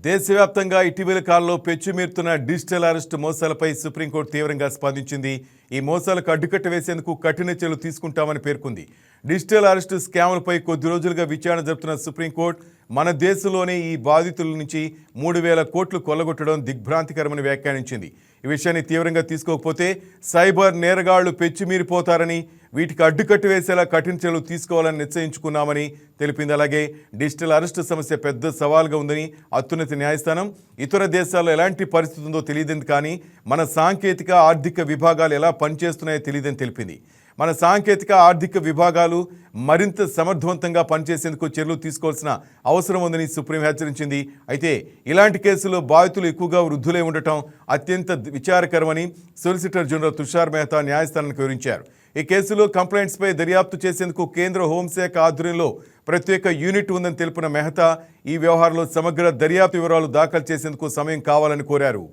దేశవ్యాప్తంగా ఇటీవల కాలంలో పెచ్చుమీరుతున్న డిజిటల్ అరెస్ట్ మోసాలపై సుప్రీంకోర్టు తీవ్రంగా స్పందించింది. ఈ మోసాలకు అడ్డుకట్ట వేసేందుకు కఠిన చర్యలు తీసుకుంటామని పేర్కొంది. డిజిటల్ అరెస్ట్ స్కామ్లపై కొద్ది రోజులుగా విచారణ జరుపుతున్న సుప్రీంకోర్టు మన దేశంలోనే ఈ బాధితుల నుంచి 3,000 కోట్లు కొల్లగొట్టడం దిగ్భ్రాంతికరమని వ్యాఖ్యానించింది. ఈ విషయాన్ని తీవ్రంగా తీసుకోకపోతే సైబర్ నేరగాళ్లు పెచ్చుమీరిపోతారని, వీటికి అడ్డుకట్టు వేసేలా కఠిన చర్యలు తీసుకోవాలని నిశ్చయించుకున్నామని తెలిపింది. అలాగే డిజిటల్ అరెస్టు సమస్య పెద్ద సవాల్గా ఉందని అత్యున్నత న్యాయస్థానం ఇతర దేశాల్లో ఎలాంటి పరిస్థితి ఉందో తెలియదని, కానీ మన సాంకేతిక ఆర్థిక విభాగాలు ఎలా పనిచేస్తున్నాయో తెలియదని తెలిపింది. మన సాంకేతిక ఆర్థిక విభాగాలు మరింత సమర్థవంతంగా పనిచేసేందుకు చర్యలు తీసుకోవాల్సిన అవసరం ఉందని సుప్రీం హెచ్చరించింది. అయితే ఇలాంటి కేసుల్లో బాధితులు ఎక్కువగా వృద్ధులే ఉండటం అత్యంత విచారకరమని సొలిసిటర్ జనరల్ తుషార్ మెహతా న్యాయస్థానానికి వివరించారు. ఈ కేసులో కంప్లైంట్స్పై దర్యాప్తు చేసేందుకు కేంద్ర హోంశాఖ ఆధ్వర్యంలో ప్రత్యేక యూనిట్ ఉందని తెలిపిన మెహతా ఈ వ్యవహారంలో సమగ్ర దర్యాప్తు వివరాలు దాఖలు చేసేందుకు సమయం కావాలని కోరారు.